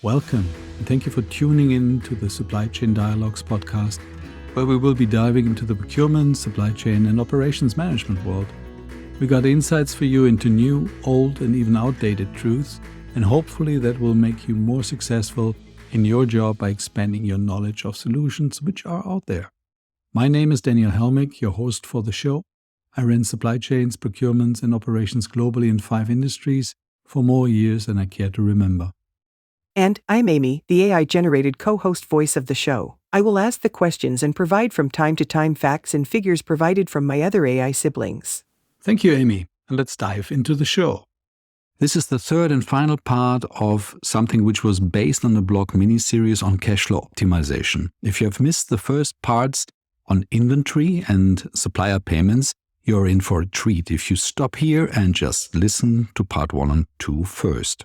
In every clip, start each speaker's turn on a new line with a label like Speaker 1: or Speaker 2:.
Speaker 1: Welcome, and thank you for tuning in to the Supply Chain Dialogues podcast, where we will be diving into the procurement, supply chain, and operations management world. We got insights for you into new, old, and even outdated truths, and hopefully that will make you more successful in your job by expanding your knowledge of solutions which are out there. My name is Daniel Helmig, your host for the show. I ran supply chains, procurements, and operations globally in 5 industries for more years than I care to remember.
Speaker 2: And I'm Amy, the AI-generated co-host voice of the show. I will ask the questions and provide from time to time facts and figures provided from my other AI siblings.
Speaker 1: Thank you, Amy, and let's dive into the show. This is the third and final part of something which was based on the blog mini-series on cash flow optimization. If you have missed the first parts on inventory and supplier payments, you're in for a treat if you stop here and just listen to part 1 and 2 first.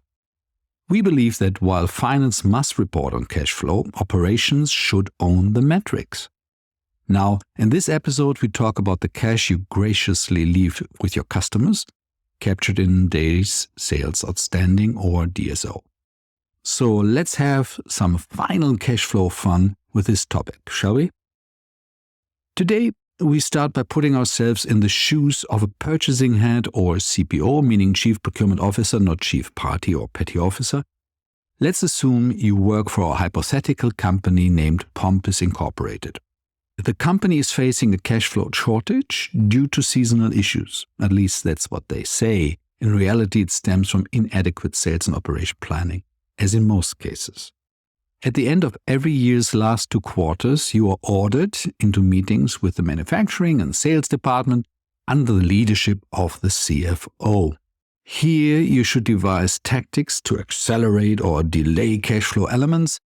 Speaker 1: We believe that while finance must report on cash flow, operations should own the metrics. Now, in this episode, we talk about the cash you graciously leave with your customers, captured in days sales outstanding or DSO. So let's have some final cash flow fun with this topic, shall we? Today, we start by putting ourselves in the shoes of a purchasing head or CPO, meaning Chief Procurement Officer, not Chief Party or Petty Officer. Let's assume you work for a hypothetical company named Pompous Incorporated. The company is facing a cash flow shortage due to seasonal issues. At least that's what they say. In reality, it stems from inadequate sales and operation planning, as in most cases. At the end of every year's last 2 quarters, you are ordered into meetings with the manufacturing and sales department under the leadership of the CFO. Here, you should devise tactics to accelerate or delay cash flow elements.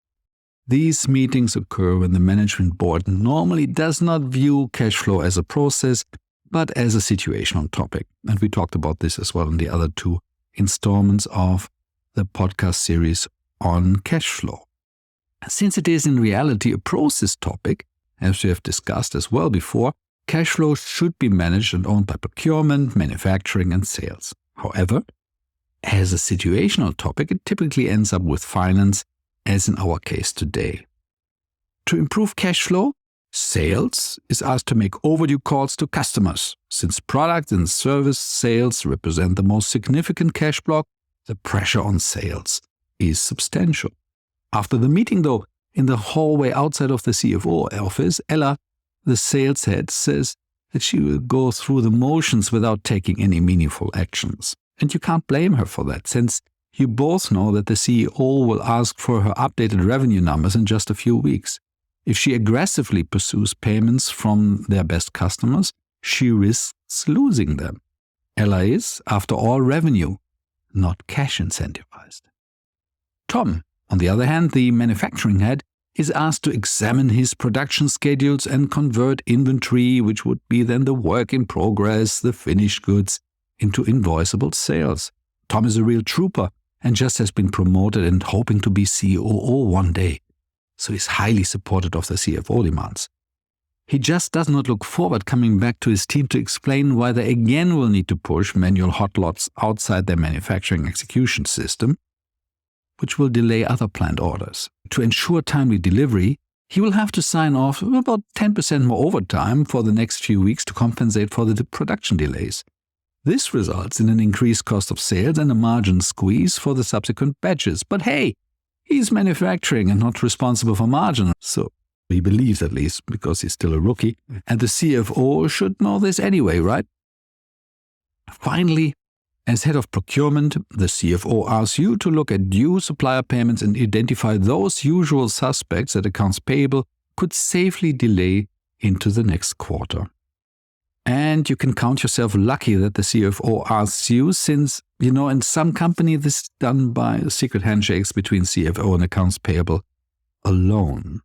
Speaker 1: These meetings occur when the management board normally does not view cash flow as a process, but as a situational topic. And we talked about this as well in the other 2 installments of the podcast series on cash flow. Since it is in reality a process topic, as we have discussed as well before, cash flow should be managed and owned by procurement, manufacturing, and sales. However, as a situational topic, it typically ends up with finance, as in our case today. To improve cash flow, sales is asked to make overdue calls to customers. Since product and service sales represent the most significant cash block, the pressure on sales is substantial. After the meeting, though, in the hallway outside of the CFO office, Ella, the sales head, says that she will go through the motions without taking any meaningful actions. And you can't blame her for that, since you both know that the CEO will ask for her updated revenue numbers in just a few weeks. If she aggressively pursues payments from their best customers, she risks losing them. Ella is, after all, revenue, not cash incentivized. Tom, on the other hand, the manufacturing head, is asked to examine his production schedules and convert inventory, which would be then the work in progress, the finished goods, into invoiceable sales. Tom is a real trooper and just has been promoted and hoping to be COO one day, so he's highly supportive of the CFO demands. He just does not look forward coming back to his team to explain why they again will need to push manual hot lots outside their manufacturing execution system, which will delay other planned orders. To ensure timely delivery, he will have to sign off about 10% more overtime for the next few weeks to compensate for the production delays. This results in an increased cost of sales and a margin squeeze for the subsequent batches. But hey, he's manufacturing and not responsible for margin, so he believes at least, because he's still a rookie, and the CFO should know this anyway, right? Finally, as head of procurement, the CFO asks you to look at due supplier payments and identify those usual suspects that accounts payable could safely delay into the next quarter. And you can count yourself lucky that the CFO asks you, since, in some company this is done by secret handshakes between CFO and accounts payable alone.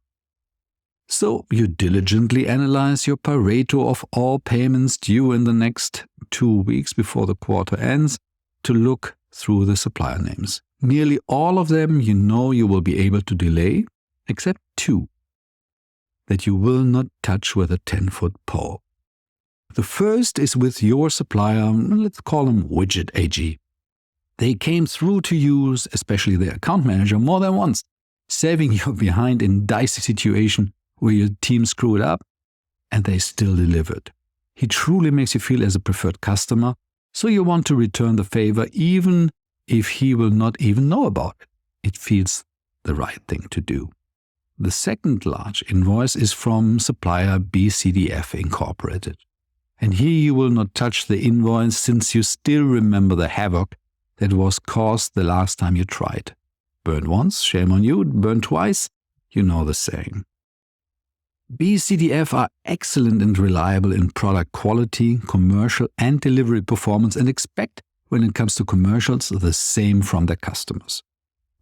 Speaker 1: So you diligently analyze your Pareto of all payments due in the next 2 weeks before the quarter ends to look through the supplier names. Nearly all of them you will be able to delay, except 2 that you will not touch with a 10-foot pole. The first is with your supplier, let's call him Widget AG. They came through to you, especially the account manager, more than once, saving you behind in dicey situation where your team screwed up, and they still delivered. He truly makes you feel as a preferred customer, so you want to return the favor even if he will not even know about it. It feels the right thing to do. The second large invoice is from supplier BCDF Incorporated. And here you will not touch the invoice since you still remember the havoc that was caused the last time you tried. Burn once, shame on you. Burn twice, you know the saying. BCDF are excellent and reliable in product quality, commercial and delivery performance, and expect, when it comes to commercials, the same from their customers.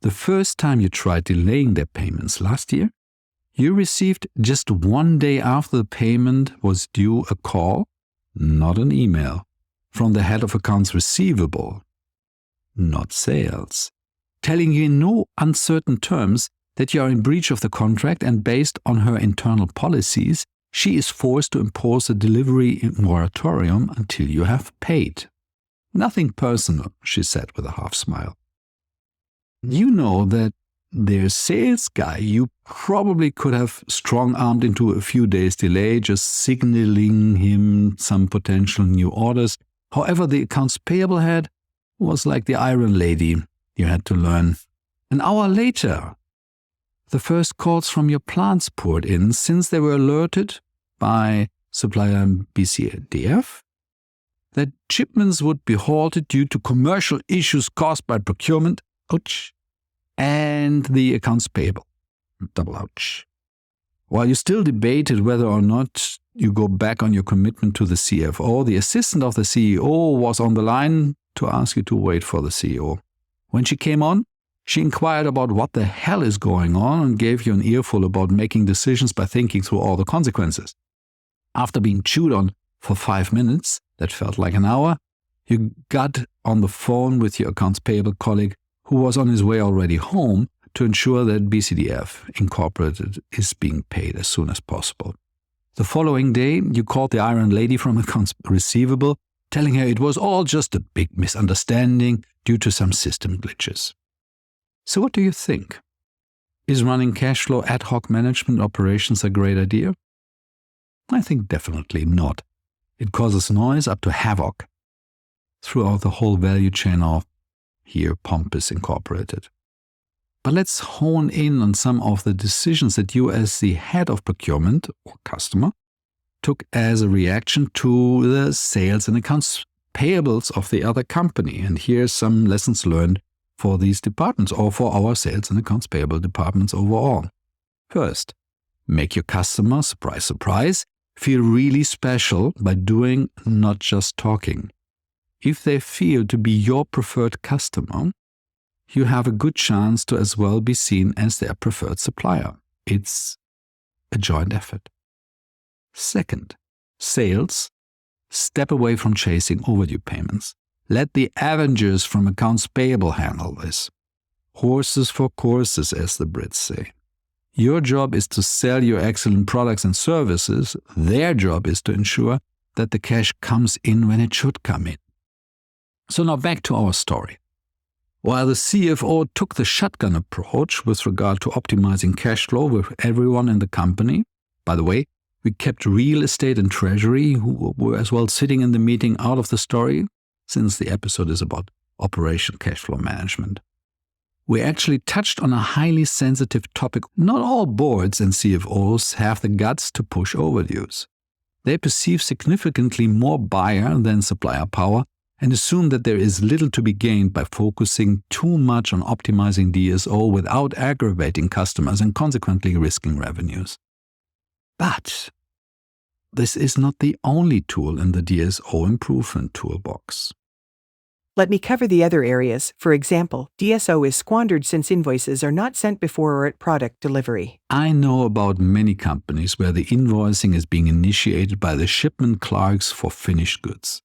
Speaker 1: The first time you tried delaying their payments last year, you received just 1 day after the payment was due a call, not an email, from the head of accounts receivable, not sales, telling you in no uncertain terms that you are in breach of the contract, and based on her internal policies, she is forced to impose a delivery moratorium until you have paid. Nothing personal, she said with a half smile. You know that their sales guy you probably could have strong-armed into a few days delay, just signaling him some potential new orders. However, the accounts payable head was like the iron lady you had to learn. An hour later, the first calls from your plants poured in since they were alerted by supplier BCDF that shipments would be halted due to commercial issues caused by procurement, ouch, and the accounts payable, double ouch. While you still debated whether or not you go back on your commitment to the CFO, the assistant of the CEO was on the line to ask you to wait for the CEO. When she came on, she inquired about what the hell is going on and gave you an earful about making decisions by thinking through all the consequences. After being chewed on for 5 minutes, that felt like an hour, you got on the phone with your accounts payable colleague who was on his way already home to ensure that BCDF Incorporated is being paid as soon as possible. The following day, you called the iron lady from accounts receivable, telling her it was all just a big misunderstanding due to some system glitches. So what do you think? Is running cash flow ad hoc management operations a great idea? I think definitely not. It causes noise up to havoc throughout the whole value chain of here Pompous Incorporated. But let's hone in on some of the decisions that you as the head of procurement or customer took as a reaction to the sales and accounts payables of the other company. And here's some lessons learned for these departments or for our sales and accounts payable departments overall. First, make your customer, surprise, surprise, feel really special by doing, not just talking. If they feel to be your preferred customer, you have a good chance to as well be seen as their preferred supplier. It's a joint effort. Second, sales, step away from chasing overdue payments. Let the Avengers from accounts payable handle this. Horses for courses, as the Brits say. Your job is to sell your excellent products and services. Their job is to ensure that the cash comes in when it should come in. So now back to our story. While the CFO took the shotgun approach with regard to optimizing cash flow with everyone in the company, by the way, we kept real estate and treasury, who were as well sitting in the meeting, out of the story, since the episode is about operation cash flow management. We actually touched on a highly sensitive topic. Not all boards and CFOs have the guts to push overdues. They perceive significantly more buyer than supplier power and assume that there is little to be gained by focusing too much on optimizing DSO without aggravating customers and consequently risking revenues. But this is not the only tool in the DSO improvement toolbox.
Speaker 2: Let me cover the other areas. For example, DSO is squandered since invoices are not sent before or at product delivery.
Speaker 1: I know about many companies where the invoicing is being initiated by the shipment clerks for finished goods.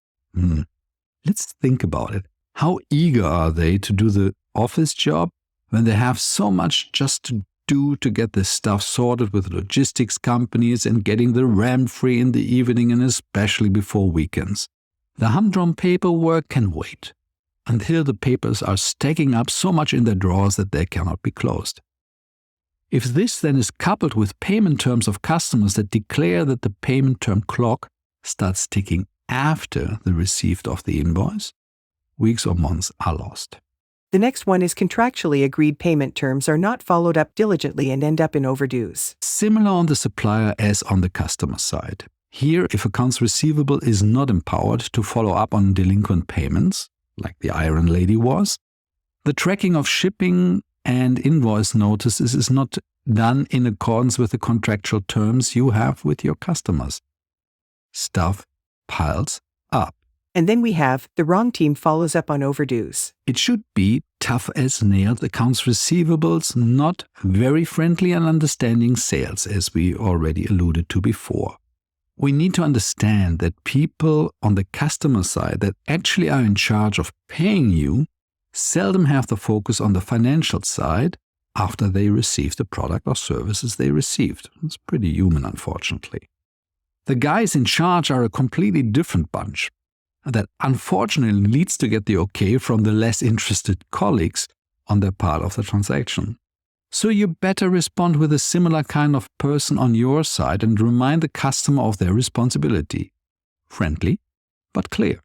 Speaker 1: Let's think about it. How eager are they to do the office job when they have so much just to do to get this stuff sorted with logistics companies and getting the RAM free in the evening and especially before weekends? The humdrum paperwork can wait. until the papers are stacking up so much in their drawers that they cannot be closed. If this then is coupled with payment terms of customers that declare that the payment term clock starts ticking after the receipt of the invoice, weeks or months are lost.
Speaker 2: The next one is contractually agreed payment terms are not followed up diligently and end up in overdues.
Speaker 1: Similar on the supplier as on the customer side. Here, if accounts receivable is not empowered to follow up on delinquent payments, like the Iron Lady was, the tracking of shipping and invoice notices is not done in accordance with the contractual terms you have with your customers. Stuff piles up.
Speaker 2: And then we have the wrong team follows up on overdues.
Speaker 1: It should be tough as nails accounts receivables, not very friendly and understanding sales, as we already alluded to before. We need to understand that people on the customer side that actually are in charge of paying you seldom have the focus on the financial side after they receive the product or services they received. It's pretty human, unfortunately. The guys in charge are a completely different bunch. That unfortunately leads to get the okay from the less interested colleagues on their part of the transaction. So you better respond with a similar kind of person on your side and remind the customer of their responsibility. Friendly, but clear.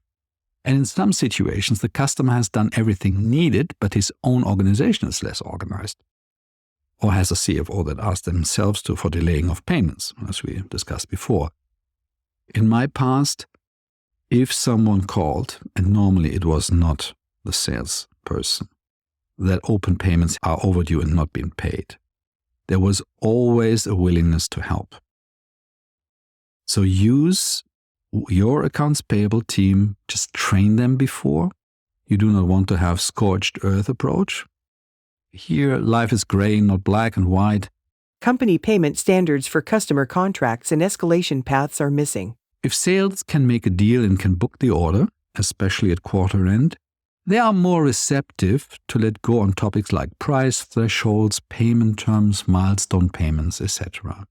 Speaker 1: And in some situations, the customer has done everything needed, but his own organization is less organized. Or has a CFO that asked themselves for delaying of payments, as we discussed before. In my past, if someone called, and normally it was not the salesperson, that open payments are overdue and not being paid, there was always a willingness to help. So use your accounts payable team, just train them before. You do not want to have scorched earth approach. Here, life is gray, not black and white.
Speaker 2: Company payment standards for customer contracts and escalation paths are missing.
Speaker 1: If sales can make a deal and can book the order, especially at quarter end, they are more receptive to let go on topics like price thresholds, payment terms, milestone payments, etc.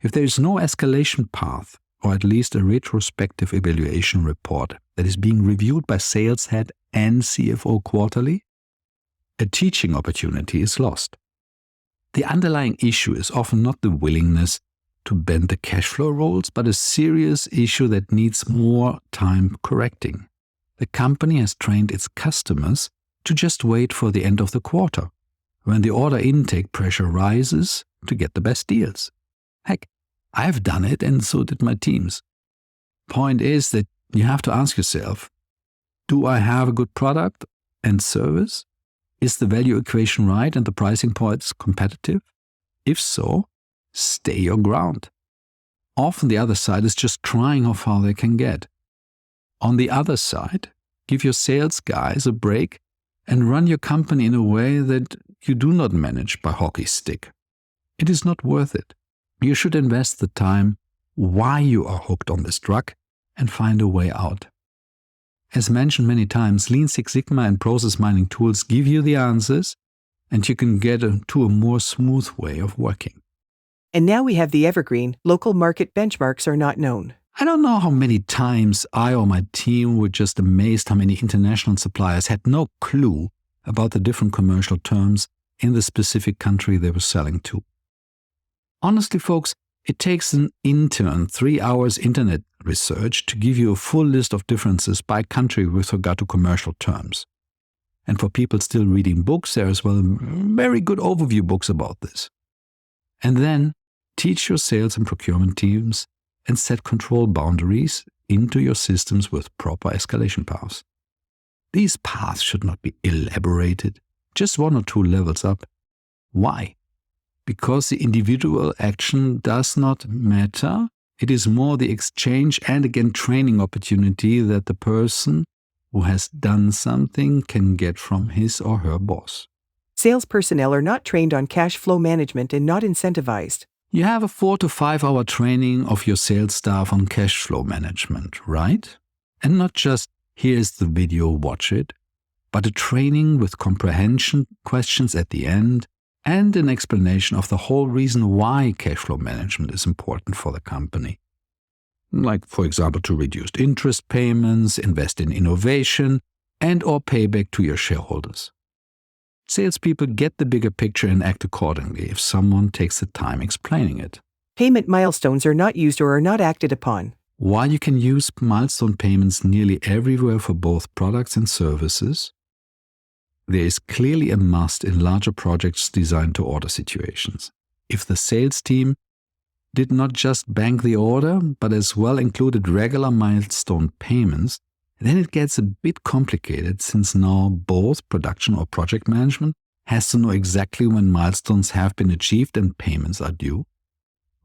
Speaker 1: If there is no escalation path, or at least a retrospective evaluation report that is being reviewed by sales head and CFO quarterly, a teaching opportunity is lost. The underlying issue is often not the willingness to bend the cash flow rules, but a serious issue that needs more time correcting. The company has trained its customers to just wait for the end of the quarter, when the order intake pressure rises to get the best deals. Heck, I've done it and so did my teams. Point is that you have to ask yourself, do I have a good product and service? Is the value equation right and the pricing points competitive? If so, stay your ground. Often the other side is just trying how far they can get. On the other side, give your sales guys a break and run your company in a way that you do not manage by hockey stick. It is not worth it. You should invest the time why you are hooked on this drug and find a way out. As mentioned many times, Lean Six Sigma and process mining tools give you the answers, and you can get to a more smooth way of working.
Speaker 2: And now we have the evergreen, local market benchmarks are not known.
Speaker 1: I don't know how many times I or my team were just amazed how many international suppliers had no clue about the different commercial terms in the specific country they were selling to. Honestly, folks, it takes an intern 3 hours internet research to give you a full list of differences by country with regard to commercial terms. And for people still reading books, there is very good overview books about this. And then teach your sales and procurement teams and set control boundaries into your systems with proper escalation paths. These paths should not be elaborated, just 1 or 2 levels up. Why? Because the individual action does not matter. It is more the exchange and again training opportunity that the person who has done something can get from his or her boss.
Speaker 2: Sales personnel are not trained on cash flow management and not incentivized.
Speaker 1: You have a 4 to 5 hour training of your sales staff on cash flow management, right? And not just, here's the video, watch it, but a training with comprehension questions at the end and an explanation of the whole reason why cash flow management is important for the company. Like, for example, to reduce interest payments, invest in innovation, and or payback to your shareholders. Salespeople get the bigger picture and act accordingly if someone takes the time explaining it.
Speaker 2: Payment milestones are not used or are not acted upon.
Speaker 1: While you can use milestone payments nearly everywhere for both products and services, there is clearly a must in larger projects designed to order situations. If the sales team did not just bank the order, but as well included regular milestone payments, then it gets a bit complicated, since now both production or project management has to know exactly when milestones have been achieved and payments are due,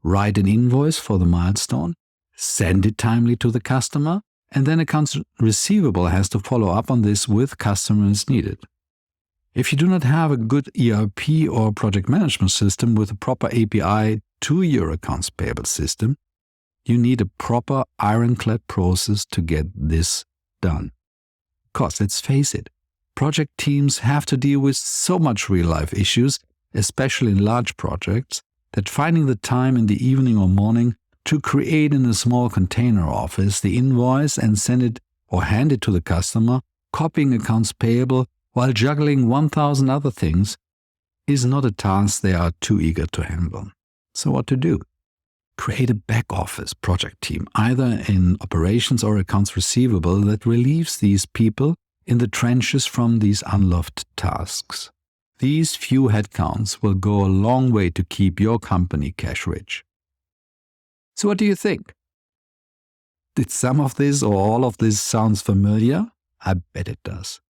Speaker 1: write an invoice for the milestone, send it timely to the customer, and then accounts receivable has to follow up on this with customers needed. If you do not have a good ERP or project management system with a proper API to your accounts payable system, you need a proper ironclad process to get this done. Because let's face it, project teams have to deal with so much real-life issues, especially in large projects, that finding the time in the evening or morning to create in a small container office the invoice and send it or hand it to the customer, copying accounts payable while juggling 1,000 other things, is not a task they are too eager to handle. So what to do? Create a back office project team, either in operations or accounts receivable, that relieves these people in the trenches from these unloved tasks. These few headcounts will go a long way to keep your company cash rich. So what do you think? Did some of this or all of this sounds familiar? I bet it does.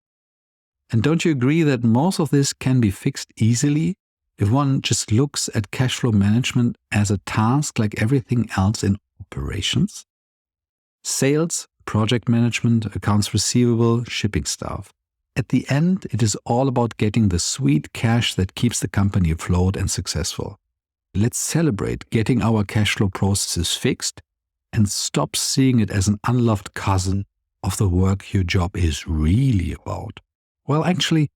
Speaker 1: And don't you agree that most of this can be fixed easily if one just looks at cash flow management as a task like everything else in operations? Sales, project management, accounts receivable, shipping staff. At the end, it is all about getting the sweet cash that keeps the company afloat and successful. Let's celebrate getting our cash flow processes fixed and stop seeing it as an unloved cousin of the work your job is really about. Well, actually,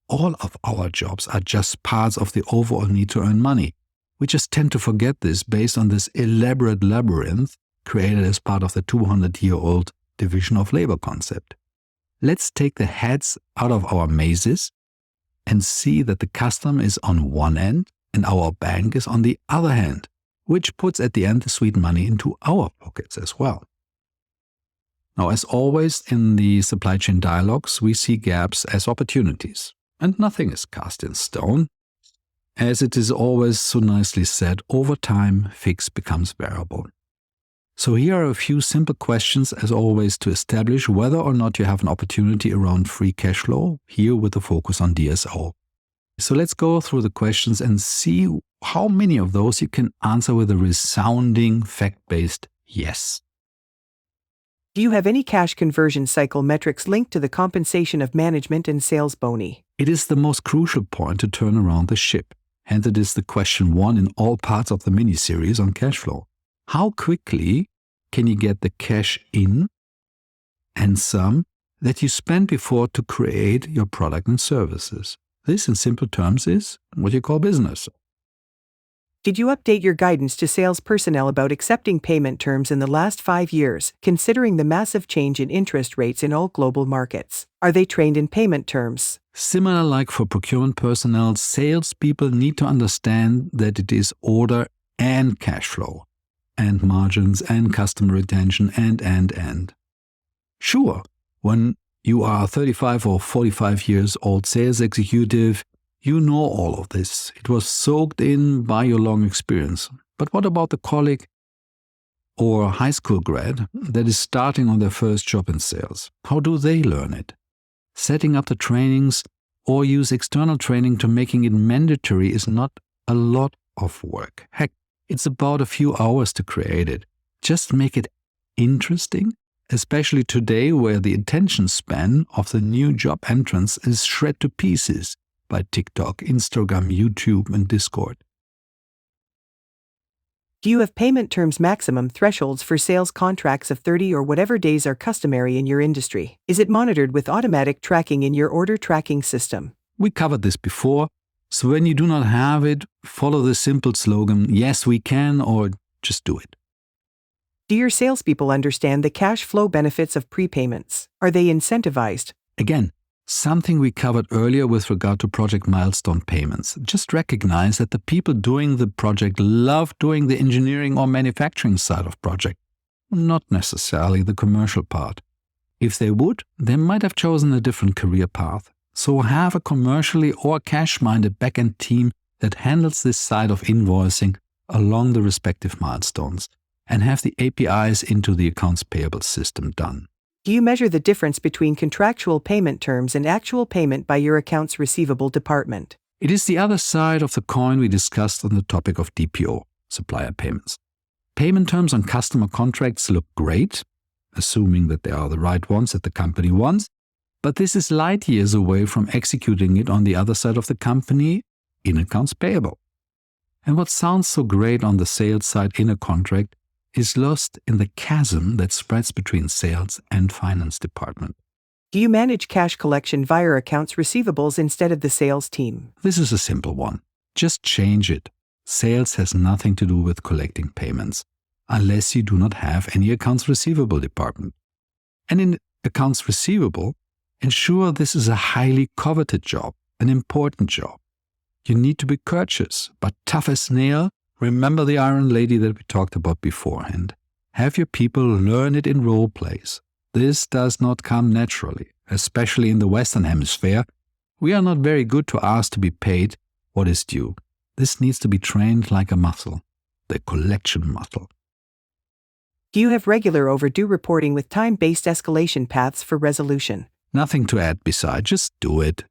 Speaker 1: all of our jobs are just parts of the overall need to earn money. We just tend to forget this based on this elaborate labyrinth created as part of the 200-year-old division of labor concept. Let's take the heads out of our mazes and see that the customer is on one end and our bank is on the other hand, which puts at the end the sweet money into our pockets as well. Now, as always in the supply chain dialogues, we see gaps as opportunities. And nothing is cast in stone. As it is always so nicely said, over time, fix becomes variable. So here are a few simple questions, as always, to establish whether or not you have an opportunity around free cash flow, here with a focus on DSO. So let's go through the questions and see how many of those you can answer with a resounding, fact-based yes.
Speaker 2: Do you have any cash conversion cycle metrics linked to the compensation of management and sales boni?
Speaker 1: It is the most crucial point to turn around the ship. Hence it is the question 1 in all parts of the mini-series on cash flow. How quickly can you get the cash in and some that you spent before to create your product and services? This, in simple terms, is what you call business.
Speaker 2: Did you update your guidance to sales personnel about accepting payment terms in the last 5 years, considering the massive change in interest rates in all global markets? Are they trained in payment terms?
Speaker 1: Similar like for procurement personnel, salespeople need to understand that it is order and cash flow, and margins and customer retention and. Sure, when you are a 35 or 45 years old sales executive, you know all of this. It was soaked in by your long experience. But what about the colleague or high school grad that is starting on their first job in sales? How do they learn it? Setting up the trainings or use external training to making it mandatory is not a lot of work. Heck, it's about a few hours to create it. Just make it interesting, especially today where the attention span of the new job entrants is shred to pieces by TikTok, Instagram, YouTube, and Discord.
Speaker 2: Do you have payment terms maximum thresholds for sales contracts of 30 or whatever days are customary in your industry? Is it monitored with automatic tracking in your order tracking system?
Speaker 1: We covered this before, so when you do not have it, follow the simple slogan, yes we can, or just do it.
Speaker 2: Do your salespeople understand the cash flow benefits of prepayments? Are they incentivized,
Speaker 1: Again, something we covered earlier with regard to project milestone payments. Just recognize that the people doing the project love doing the engineering or manufacturing side of project, not necessarily the commercial part. If they would, they might have chosen a different career path. So have a commercially or cash-minded back-end team that handles this side of invoicing along the respective milestones and have the APIs into the accounts payable system done.
Speaker 2: Do you measure the difference between contractual payment terms and actual payment by your accounts receivable department?
Speaker 1: It is the other side of the coin we discussed on the topic of DPO, supplier payments. Payment terms on customer contracts look great, assuming that they are the right ones that the company wants, but this is light years away from executing it on the other side of the company in accounts payable. And what sounds so great on the sales side in a contract is lost in the chasm that spreads between sales and finance department.
Speaker 2: Do you manage cash collection via accounts receivables instead of the sales team?
Speaker 1: This is a simple one. Just change it. Sales has nothing to do with collecting payments, unless you do not have any accounts receivable department. And in accounts receivable, ensure this is a highly coveted job, an important job. You need to be courteous, but tough as nail. Remember the Iron Lady that we talked about beforehand. Have your people learn it in role plays. This does not come naturally, especially in the Western Hemisphere. We are not very good to ask to be paid what is due. This needs to be trained like a muscle, the collection muscle.
Speaker 2: Do you have regular overdue reporting with time-based escalation paths for resolution?
Speaker 1: Nothing to add beside, just do it.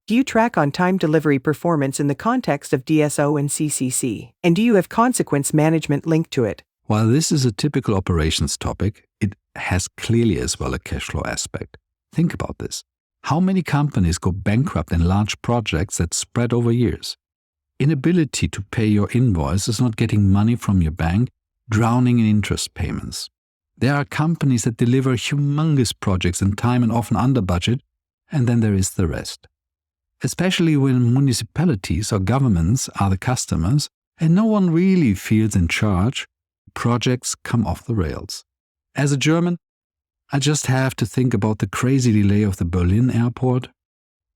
Speaker 2: Do you track on-time delivery performance in the context of DSO and CCC? And do you have consequence management linked to it?
Speaker 1: While this is a typical operations topic, it has clearly as well a cash flow aspect. Think about this. How many companies go bankrupt in large projects that spread over years? Inability to pay your invoice is not getting money from your bank, drowning in interest payments. There are companies that deliver humongous projects in time and often under budget, and then there is the rest. Especially when municipalities or governments are the customers and no one really feels in charge, projects come off the rails. As a German, I just have to think about the crazy delay of the Berlin airport.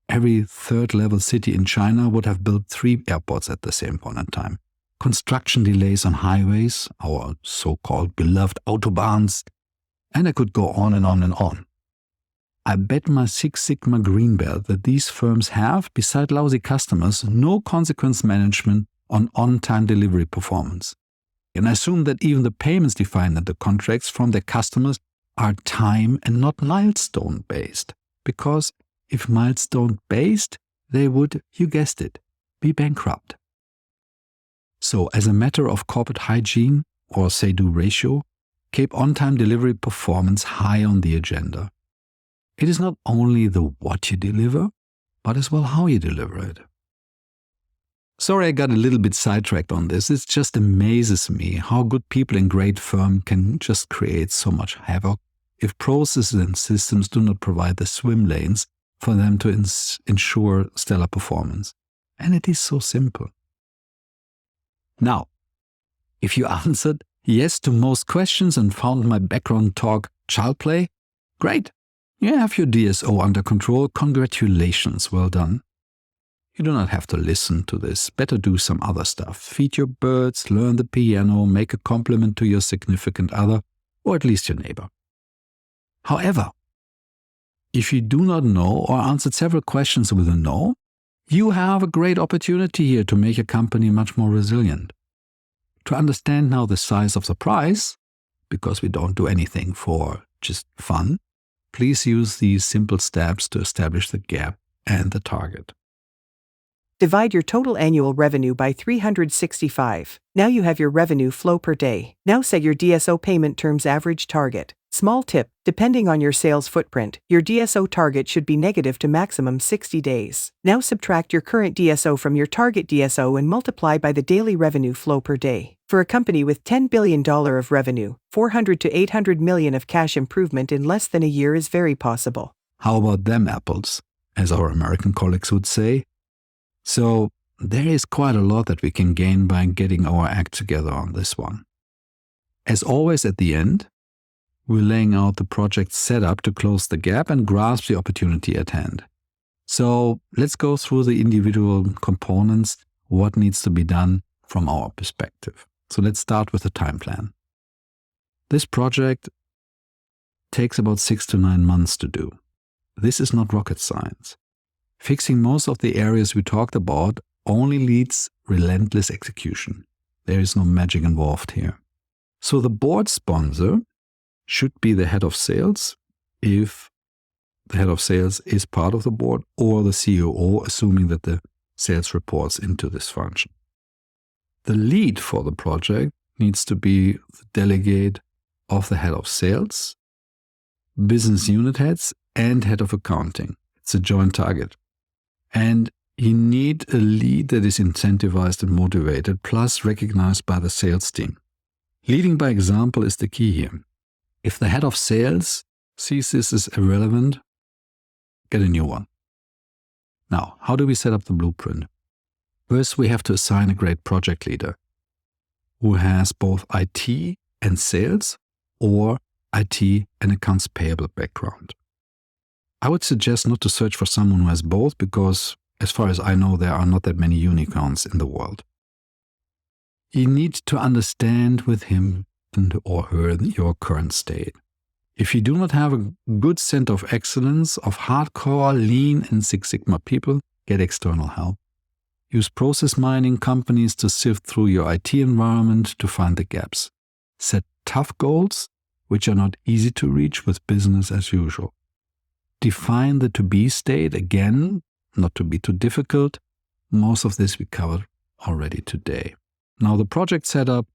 Speaker 1: Every third-level city in China would have built 3 airports at the same point in time. Construction delays on highways, our so-called beloved Autobahns, and I could go on and on and on. I bet my Six Sigma green belt that these firms have, beside lousy customers, no consequence management on-time delivery performance. And I assume that even the payments defined in the contracts from their customers are time and not milestone-based. Because if milestone-based, they would, you guessed it, be bankrupt. So as a matter of corporate hygiene, or say-do ratio, keep on-time delivery performance high on the agenda. It is not only the what you deliver, but as well how you deliver it. Sorry I got a little bit sidetracked on this. It just amazes me how good people in great firm can just create so much havoc if processes and systems do not provide the swim lanes for them to ensure stellar performance. And it is so simple. Now, if you answered yes to most questions and found my background talk child play, great. You have your DSO under control. Congratulations, well done. You do not have to listen to this. Better do some other stuff. Feed your birds, learn the piano, make a compliment to your significant other, or at least your neighbor. However, if you do not know or answered several questions with a no, you have a great opportunity here to make your company much more resilient. To understand now the size of the prize, because we don't do anything for just fun, please use these simple steps to establish the gap and the target.
Speaker 2: Divide your total annual revenue by 365. Now you have your revenue flow per day. Now set your DSO payment terms average target. Small tip, depending on your sales footprint, your DSO target should be negative to maximum 60 days. Now subtract your current DSO from your target DSO and multiply by the daily revenue flow per day. For a company with $10 billion of revenue, 400 to 800 million of cash improvement in less than a year is very possible.
Speaker 1: How about them apples, as our American colleagues would say? So there is quite a lot that we can gain by getting our act together on this one. As always at the end, we're laying out the project setup to close the gap and grasp the opportunity at hand. So let's go through the individual components, what needs to be done from our perspective. So let's start with the time plan. This project takes about 6 to 9 months to do. This is not rocket science. Fixing most of the areas we talked about only leads relentless execution. There is no magic involved here. So the board sponsor should be the head of sales, if the head of sales is part of the board, or the COO, assuming that the sales reports into this function. The lead for the project needs to be the delegate of the head of sales, business unit heads, and head of accounting. It's a joint target. And you need a lead that is incentivized and motivated, plus recognized by the sales team. Leading by example is the key here. If the head of sales sees this as irrelevant, get a new one. Now, how do we set up the blueprint? First, we have to assign a great project leader who has both IT and sales or IT and accounts payable background. I would suggest not to search for someone who has both because, as far as I know, there are not that many unicorns in the world. You need to understand with him or her your current state. If you do not have a good center of excellence of hardcore, lean, and Six Sigma people, get external help. Use process mining companies to sift through your IT environment to find the gaps. Set tough goals, which are not easy to reach with business as usual. Define the to-be state, again, not to be too difficult. Most of this we covered already today. Now the project setup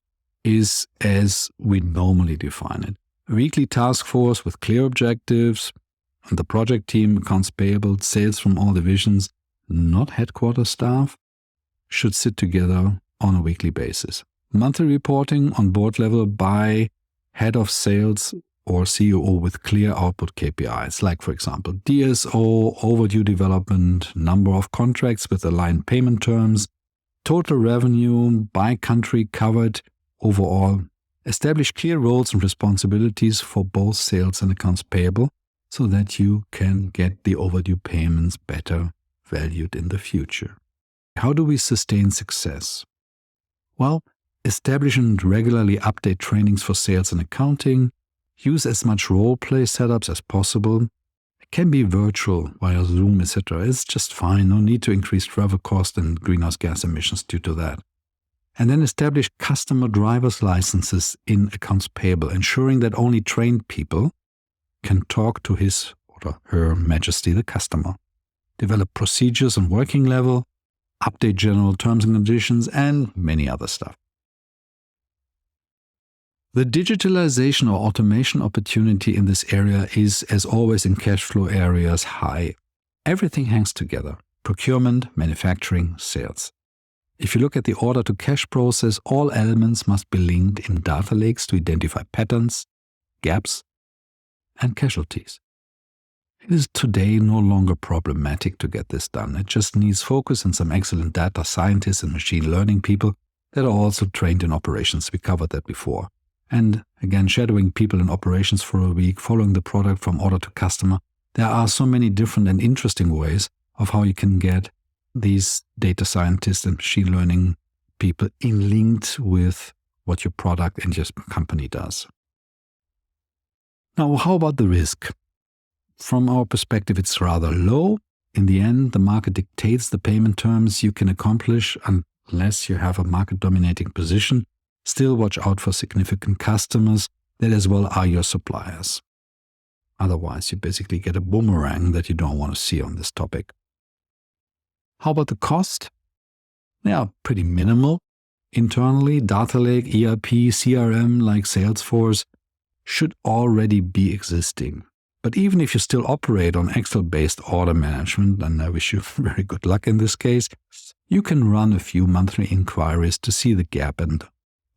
Speaker 1: is as we normally define it. A weekly task force with clear objectives, and the project team, accounts payable, sales from all divisions, not headquarters staff, should sit together on a weekly basis. Monthly reporting on board level by head of sales or COO with clear output KPIs, like for example, DSO, overdue development, number of contracts with aligned payment terms, total revenue by country covered overall. Establish clear roles and responsibilities for both sales and accounts payable so that you can get the overdue payments better valued in the future. How do we sustain success? Well, establish and regularly update trainings for sales and accounting. Use as much role-play setups as possible. It can be virtual via Zoom, etc. It's just fine. No need to increase travel cost and greenhouse gas emissions due to that. And then establish customer driver's licenses in accounts payable, ensuring that only trained people can talk to his or her majesty, the customer. Develop procedures on working level, update general terms and conditions, and many other stuff. The digitalization or automation opportunity in this area is, as always in cash flow areas, high. Everything hangs together: procurement, manufacturing, sales. If you look at the order-to-cash process, all elements must be linked in data lakes to identify patterns, gaps, and casualties. It is today no longer problematic to get this done. It just needs focus and some excellent data scientists and machine learning people that are also trained in operations. We covered that before. And again, shadowing people in operations for a week, following the product from order to customer. There are so many different and interesting ways of how you can get these data scientists and machine learning people linked with what your product and your company does. Now, how about the risk? From our perspective, it's rather low. In the end, the market dictates the payment terms you can accomplish unless you have a market-dominating position. Still watch out for significant customers that as well are your suppliers. Otherwise, you basically get a boomerang that you don't want to see on this topic. How about the cost? They are pretty minimal. Internally, data lake, ERP, CRM like Salesforce should already be existing. But even if you still operate on Excel-based order management, and I wish you very good luck in this case, you can run a few monthly inquiries to see the gap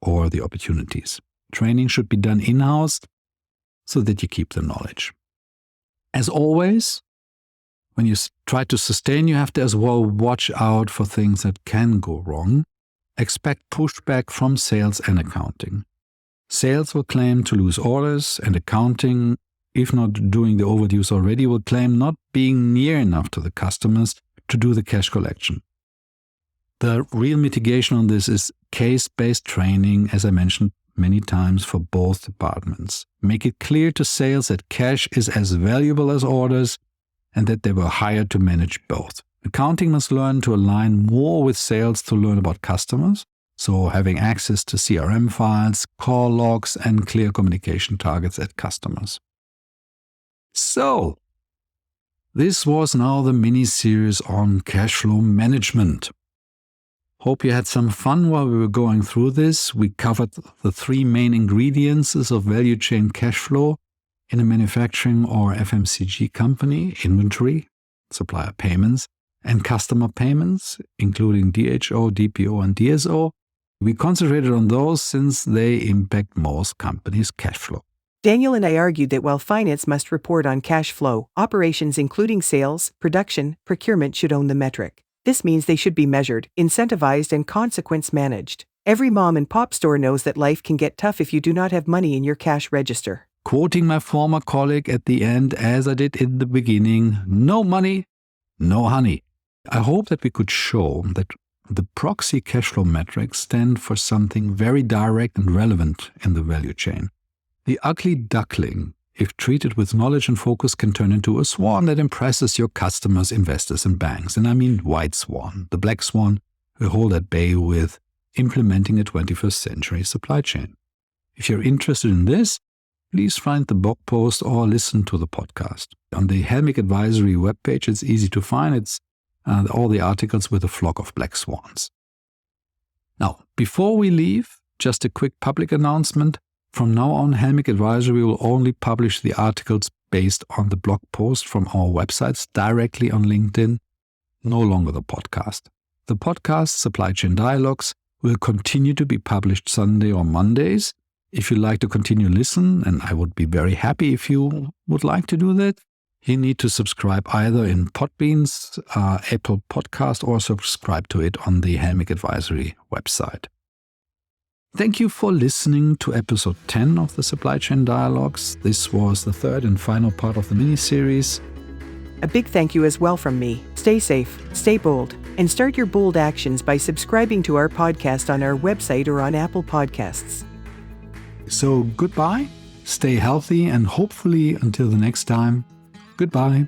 Speaker 1: or the opportunities. Training should be done in-house so that you keep the knowledge. As always, when you try to sustain, you have to as well watch out for things that can go wrong. Expect pushback from sales and accounting. Sales will claim to lose orders, and accounting, if not doing the overdues already, will claim not being near enough to the customers to do the cash collection. The real mitigation on this is case-based training, as I mentioned many times, for both departments. Make it clear to sales that cash is as valuable as orders and that they were hired to manage both. Accounting must learn to align more with sales to learn about customers, so having access to CRM files, call logs, and clear communication targets at customers. So, this was now the mini-series on cash flow management. Hope you had some fun while we were going through this. We covered the three main ingredients of value chain cash flow in a manufacturing or FMCG company: inventory, supplier payments, and customer payments, including DHO, DPO, and DSO. We concentrated on those since they impact most companies' cash flow.
Speaker 2: Daniel and I argued that while finance must report on cash flow, operations including sales, production, procurement should own the metric. This means they should be measured, incentivized, and consequence managed. Every mom and pop store knows that life can get tough if you do not have money in your cash register.
Speaker 1: Quoting my former colleague at the end, as I did in the beginning, no money, no honey. I hope that we could show that the proxy cash flow metrics stand for something very direct and relevant in the value chain. The ugly duckling, if treated with knowledge and focus, can turn into a swan that impresses your customers, investors, and banks. And I mean white swan, the black swan we hold at bay with implementing a 21st century supply chain. If you're interested in this, please find the blog post or listen to the podcast. On the Helmick Advisory webpage, it's easy to find. It's all the articles with a flock of black swans. Now, before we leave, just a quick public announcement. From now on, Helmick Advisory will only publish the articles based on the blog post from our websites directly on LinkedIn, no longer the podcast. The podcast, Supply Chain Dialogues, will continue to be published Sunday or Mondays. If you'd like to continue listen, and I would be very happy if you would like to do that, you need to subscribe either in Podbean's Apple Podcast or subscribe to it on the Helmick Advisory website. Thank you for listening to episode 10 of the Supply Chain Dialogues. This was the third and final part of the mini-series.
Speaker 2: A big thank you as well from me. Stay safe, stay bold, and start your bold actions by subscribing to our podcast on our website or on Apple Podcasts.
Speaker 1: So goodbye, stay healthy, and hopefully until the next time, goodbye.